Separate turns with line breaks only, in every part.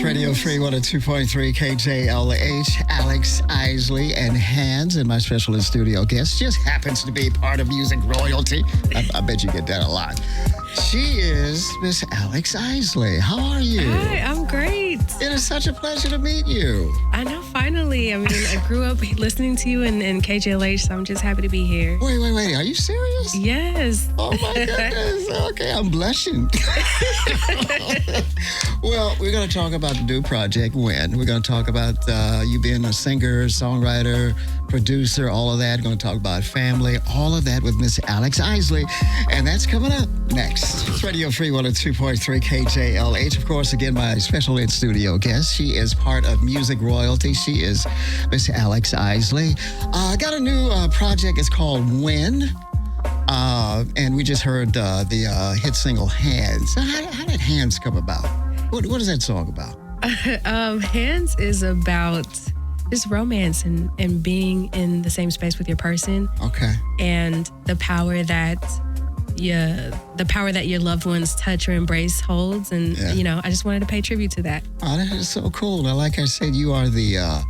Radio Free 102.3 KJLH. Alex Isley and Hands, and my special in-studio guest just happens to be part of music royalty. I bet you get that a lot. She is Miss Alex Isley. How are you?
Hi, I'm great.
It is such a pleasure to meet you.
I know, finally. I mean, I grew up listening to you in KJLH, so I'm just happy to be here.
Wait. Are you serious?
Yes.
Oh, my goodness. Okay, I'm blushing. Well, we're going to talk about the new project, When. We're going to talk about you being a singer, songwriter, producer, all of that. We're going to talk about family, all of that with Miss Alex Isley. And that's coming up next. It's Radio Free 102.3 KJLH. Of course, again, my special in-studio guest. She is part of music royalty. She is Miss Alex Isley. Got a new project. It's called When. And we just heard the hit single Hands. So how did Hands come about? What is that song about?
Hands is about just romance and being in the same space with your person.
Okay.
And the power that your loved one's touch or embrace holds. And, I just wanted to pay tribute to that.
Oh, that is so cool. Now, like I said, you are the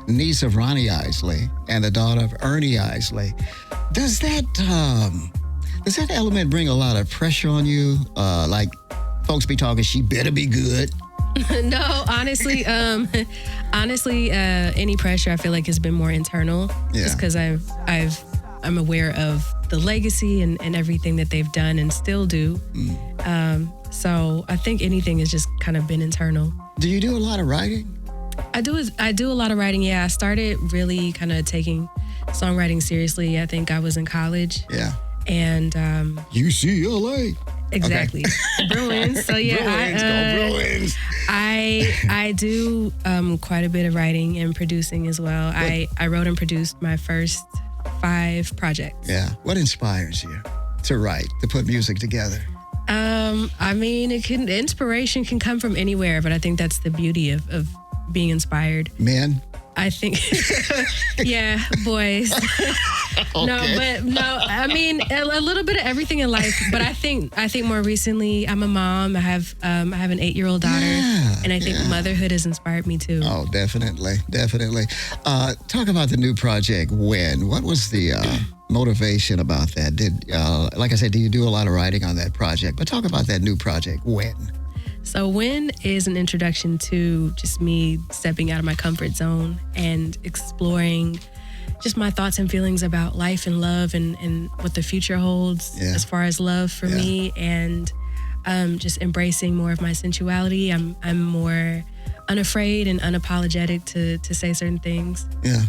niece of Ronnie Isley and the daughter of Ernie Isley. Does that element bring a lot of pressure on you? Like folks be talking, she better be good.
No, honestly, any pressure I feel like has been more internal.
Yeah.
Just because I'm aware of the legacy and everything that they've done and still do. So I think anything has just kind of been internal.
Do you do a lot of writing?
I do a lot of writing. Yeah, I started really kind of taking songwriting seriously. I think I was in college.
Yeah.
And
UCLA.
Exactly. Okay. Bruins. So yeah,
Bruins.
I do quite a bit of writing and producing as well. I wrote and produced my first 5 projects.
Yeah. What inspires you to write, to put music together?
I mean, inspiration can come from anywhere, but I think that's the beauty of being inspired.
Men?
I think, yeah, boys.
Okay.
No, I mean, a little bit of everything in life, but I think more recently, I'm a mom. I have an 8-year-old daughter, and I think motherhood has inspired me too.
Oh, definitely. Talk about the new project, When. What was the motivation about that? Like I said, do you do a lot of writing on that project? But talk about that new project, When.
So When is an introduction to just me stepping out of my comfort zone and exploring just my thoughts and feelings about life and love and what the future holds as far as love for me, and just embracing more of my sensuality. I'm more unafraid and unapologetic to say certain things.
Yeah.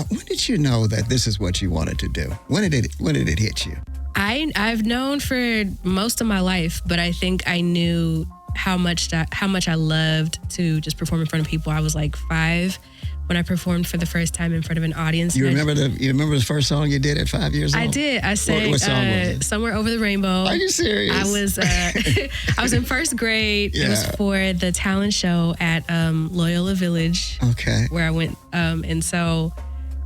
When did you know that this is what you wanted to do? When did it hit you?
I've known for most of my life, but I think I knew how much I loved to just perform in front of people. I was like 5 when I performed for the first time in front of an audience. You remember
the first song you did at 5 years old?
I did. I sang
what song was it?
Somewhere Over the Rainbow.
Are you serious?
I was in first grade.
Yeah.
It was for the talent show at Loyola Village.
Okay.
Where I went, and so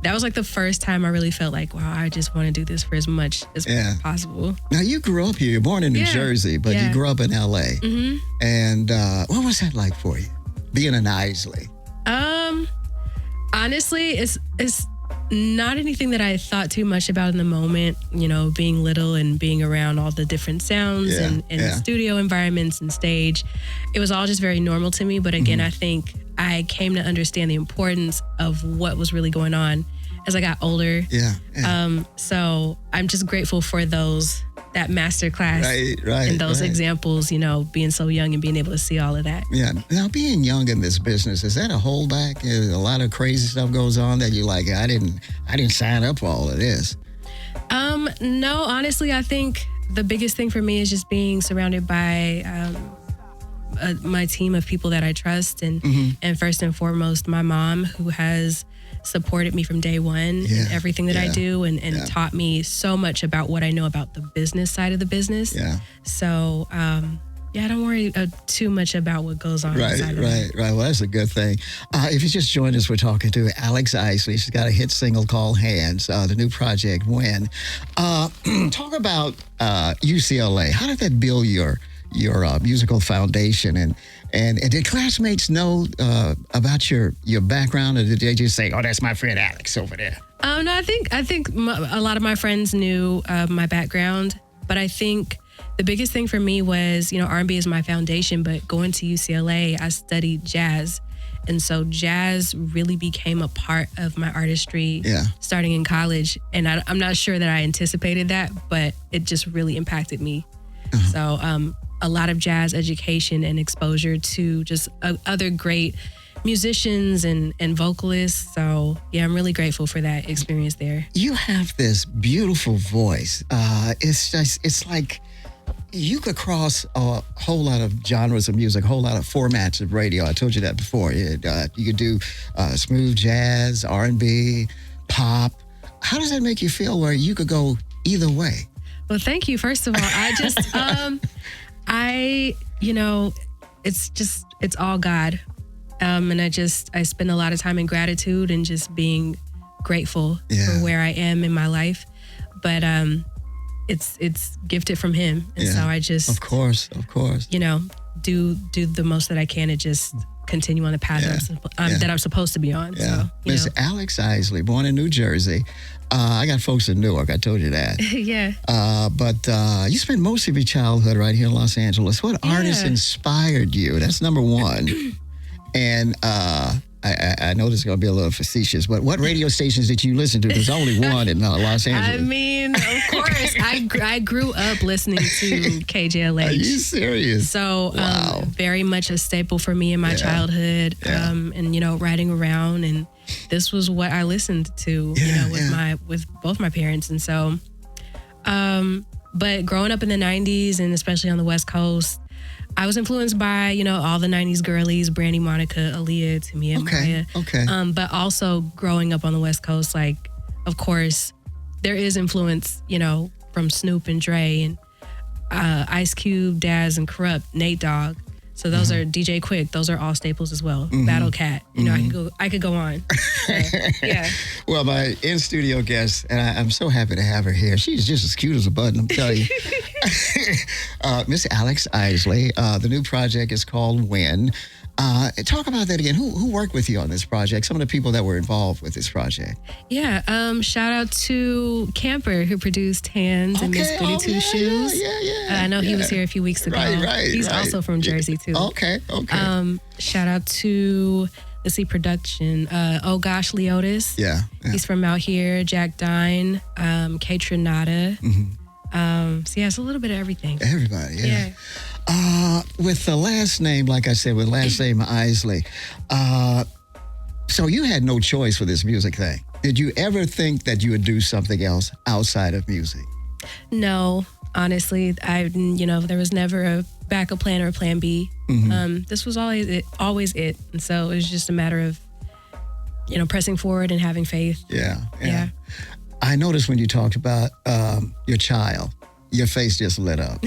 that was like the first time I really felt like, wow, I just want to do this for as much as possible. Now, you grew up here. You're born in New Jersey, but you grew up in L.A.
Mm-hmm. And what was that like for you, being an Isley?
Honestly, it's not anything that I thought too much about in the moment, being little and being around all the different sounds and studio environments and stage. It was all just very normal to me. But again, I think I came to understand the importance of what was really going on as I got older. So I'm just grateful for that master class and those examples, being so young and being able to see all of that.
Yeah. Now, being young in this business, is that a holdback? A lot of crazy stuff goes on that you're like, I didn't sign up for all of this.
No, honestly, I think the biggest thing for me is just being surrounded by my team of people that I trust, and first and foremost, my mom, who has supported me from day one in everything that I do and taught me so much about what I know about the business side of the business. Yeah. So, I don't worry too much about what goes on. Right.
Well, that's a good thing. If you just joined us, we're talking to Alex Isley. She's got a hit single called Hands, the new project, When. Talk about UCLA. How did that build your your musical foundation. And did classmates know about your background, or did they just say, "Oh, that's my friend Alex over there"?
No, I think a lot of my friends knew my background, but I think the biggest thing for me was, R&B is my foundation, but going to UCLA, I studied jazz. And so jazz really became a part of my artistry starting in college. And I'm not sure that I anticipated that, but it just really impacted me. So a lot of jazz education and exposure to just other great musicians and vocalists. So yeah, I'm really grateful for that experience there.
You have this beautiful voice. It's like you could cross a whole lot of genres of music, a whole lot of formats of radio. I told you that before. You could do smooth jazz, R&B, pop. How does that make you feel where you could go either way?
Well, thank you. First of all, I just, it's all God. And I spend a lot of time in gratitude and just being grateful for where I am in my life. But it's gifted from Him. And so I just,
of course,
do the most that I can to just continue on the path that I'm supposed to be on.
Yeah.
So,
Miss Alex Isley, born in New Jersey. I got folks in Newark, I told you that.
Yeah.
But you spent most of your childhood right here in Los Angeles. What artist inspired you? That's number one. And I know this is going to be a little facetious, but what radio stations did you listen to? There's only one in Los Angeles.
I mean, of course, I grew up listening to KJLH.
Are you serious?
So very much a staple for me in my childhood, and riding around, and this was what I listened to, with both my parents, and so, but growing up in the 90s and especially on the West Coast, I was influenced by, all the 90s girlies, Brandy, Monica, Aaliyah, Tamia, Maya.
Okay.
But also growing up on the West Coast, like, of course, there is influence, from Snoop and Dre and Ice Cube, Daz and Corrupt, Nate Dogg. So those are DJ Quick. Those are all staples as well. Battle Cat. I could go on. So, yeah.
Well, my in-studio guest, and I'm so happy to have her here. She's just as cute as a button, I'm telling you. Miss Alex Isley. The new project is called When. Talk about that again. Who worked with you on this project? Some of the people that were involved with this project.
Yeah. Shout out to Camper, who produced Hands and Miss Goody Two Shoes.
Yeah.
I know he was here a few weeks ago.
Right.
He's also from Jersey too.
Okay.
Shout out to production. Oh Gosh, Leotis.
Yeah.
He's from out here. Jack Dine, K Trinata. So yeah, it's a little bit of everything.
Everybody. Yeah. With the last name, like I said, with last name Isley, so you had no choice for this music thing. Did you ever think that you would do something else outside of music?
No, honestly, there was never a backup plan or a plan B. This was always it. And so it was just a matter of, pressing forward and having faith.
Yeah. I noticed when you talked about your child, your face just lit up.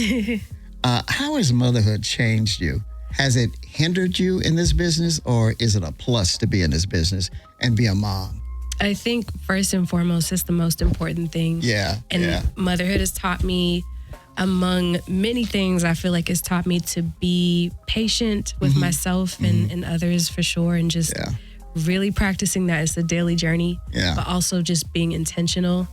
How has motherhood changed you? Has it hindered you in this business, or is it a plus to be in this business and be a mom?
I think first and foremost, it's the most important thing. And motherhood has taught me, among many things, I feel like it's taught me to be patient with myself and others for sure, and just really practicing that. It's a daily journey, but also just being intentional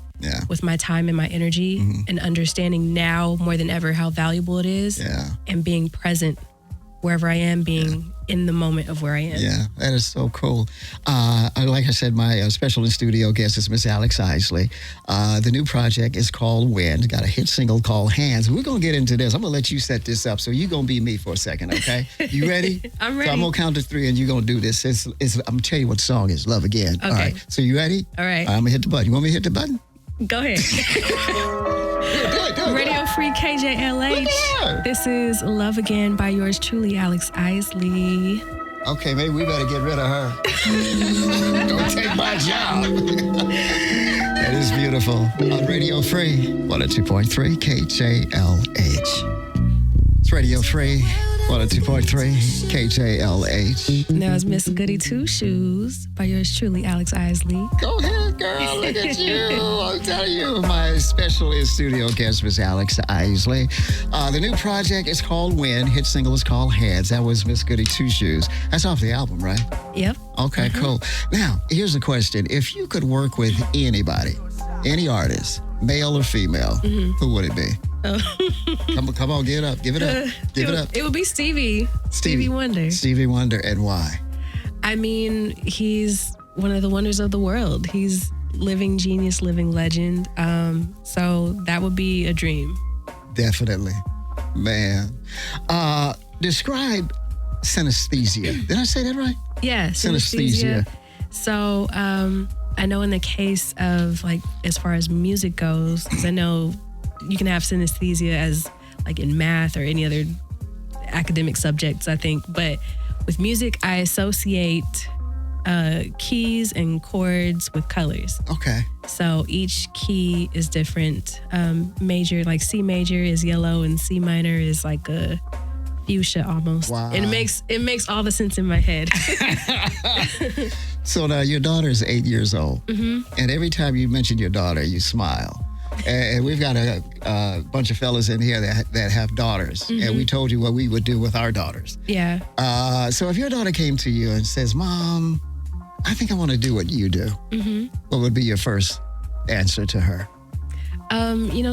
with my time and my energy, and understanding now more than ever how valuable it is, and being present wherever I am, being in the moment of where I am.
Yeah, that is so cool. Like I said, my special in-studio guest is Miss Alex Isley. The new project is called When. Got a hit single called Hands. We're going to get into this. I'm going to let you set this up, so you're going to be me for a second, okay? You ready?
I'm ready.
So I'm going to count to 3, and you're going to do this. I'm going to tell you what the song is, Love Again.
Okay.
All right, so you ready?
All right.
I'm going to hit the button. You want me to hit the button?
Go ahead.
Do it.
Radio Free KJLH. This is Love Again by yours truly, Alex Isley.
Okay, maybe we better get rid of her. Don't take my job. That is beautiful. On Radio Free, 102.3 KJLH. It's Radio Free. 102.3 KJLH.
That was Miss Goody Two Shoes by yours truly, Alex Isley.
Go ahead, girl. Look at you. I'm telling you, my special in-studio guest was Alex Isley. The new project is called When. Hit single is called Hands. That was Miss Goody Two Shoes. That's off the album, right?
Yep.
Okay, cool. Now, here's the question. If you could work with anybody, any artist, male or female, who would it be?
Oh.
Come on, get up. Give it up. Give it up.
It would be Stevie Wonder.
Stevie Wonder, and why?
I mean, he's one of the wonders of the world. He's living genius, living legend. So that would be a dream.
Definitely. Man. Describe synesthesia. Did I say that right?
Yeah, synesthesia. So I know in the case of, like, as far as music goes, because I know you can have synesthesia as like in math or any other academic subjects, I think. But with music, I associate keys and chords with colors.
Okay.
So each key is different. Major, like C major is yellow and C minor is like a fuchsia almost.
Wow.
And it makes all the sense in my head.
So now your daughter is 8 years old. And every time you mention your daughter, you smile. And we've got a bunch of fellas in here that have daughters. And we told you what we would do with our daughters.
Yeah.
So if your daughter came to you and says, Mom, I think I want to do what you do, what would be your first answer to her?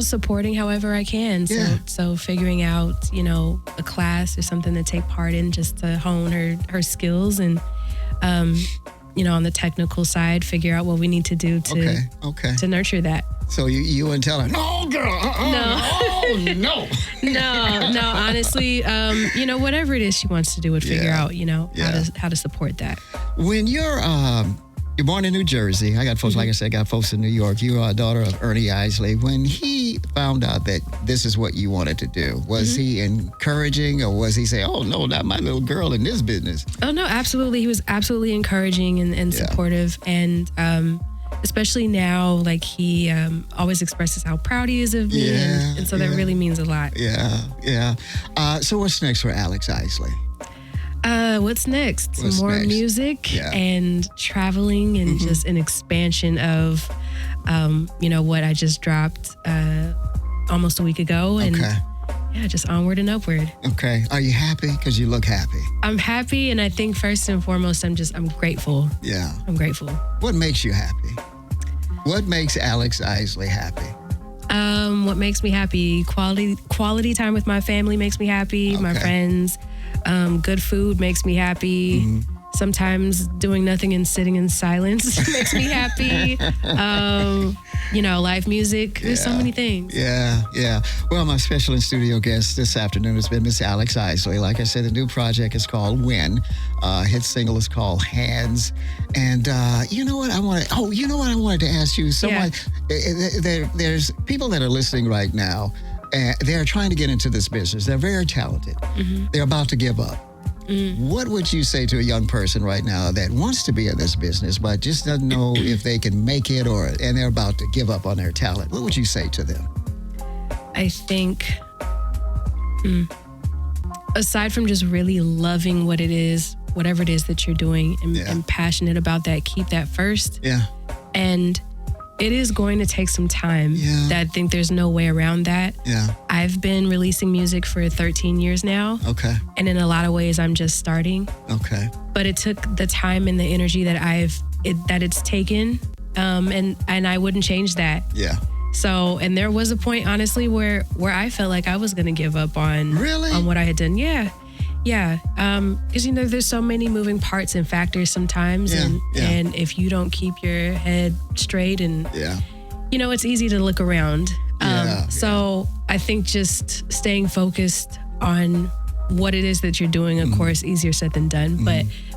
Supporting however I can. So figuring out, a class or something to take part in just to hone her skills and, on the technical side, figure out what we need to do to nurture that.
So you wouldn't tell her, no, girl, no.
No, honestly, whatever it is she wants to do would figure out, how to support that.
When you're born in New Jersey, I got folks, like I said, got folks in New York. You are a daughter of Ernie Isley. When he found out that this is what you wanted to do, was he encouraging, or was he saying, oh, no, not my little girl in this business?
Oh, no, absolutely. He was absolutely encouraging and supportive. And especially now, like, he always expresses how proud he is of me. And so that really means a lot.
Yeah. So what's next for Alex Isley?
What's next? More music and traveling and just an expansion of, what I just dropped almost a week ago. And just onward and upward. Okay.
Are you happy? Because you look happy.
I'm happy, and I think first and foremost, I'm grateful.
Yeah.
I'm grateful.
What makes you happy? What makes Alex Isley happy?
What makes me happy? Quality time with my family makes me happy. My friends. Good food makes me happy. Sometimes doing nothing and sitting in silence makes me happy. Live music. There's so many things.
Yeah. Well, my special in-studio guest this afternoon has been Miss Alex Isley. Like I said, the new project is called When. Hit single is called Hands. And you know what I wanted to ask you. There's people that are listening right now. They're trying to get into this business. They're very talented. They're about to give up. What would you say to a young person right now that wants to be in this business but just doesn't know if they can make it, and they're about to give up on their talent? What would you say to them?
I think, aside from just really loving what it is, whatever it is that you're doing, and passionate about that, keep that first. Yeah. And it is going to take some time. I think there's no way around that. I've been releasing music for 13 years now. Okay. And in a lot of ways, I'm just starting. Okay. But it took the time and the energy that it's taken, and I wouldn't change that. Yeah. So, and there was a point, honestly, where I felt like I was going to give up on what I had done. Yeah. Because there's so many moving parts and factors sometimes, and if you don't keep your head straight, and it's easy to look around. So I think just staying focused on what it is that you're doing, of course, easier said than done,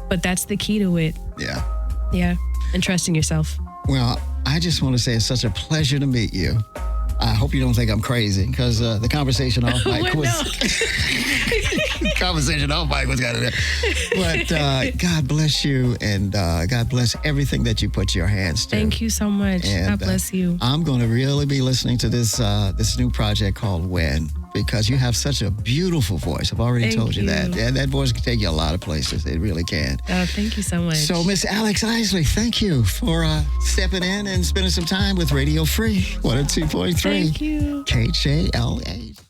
but that's the key to it. Yeah, and trusting yourself.
Well, I just want to say it's such a pleasure to meet you. I hope you don't think I'm crazy, because the conversation off mic was kind of there. But God bless you, and God bless everything that you put your hands to.
Thank you so much. And, God bless you.
I'm going to really be listening to this new project called When. because you have such a beautiful voice. I've already
Thank
told you that.
you.
Yeah, that voice can take you a lot of places. It really can.
Oh, thank you so much.
So, Miss Alex Isley, thank you for stepping in and spending some time with Radio Free 102.3
Thank you.
KJLH.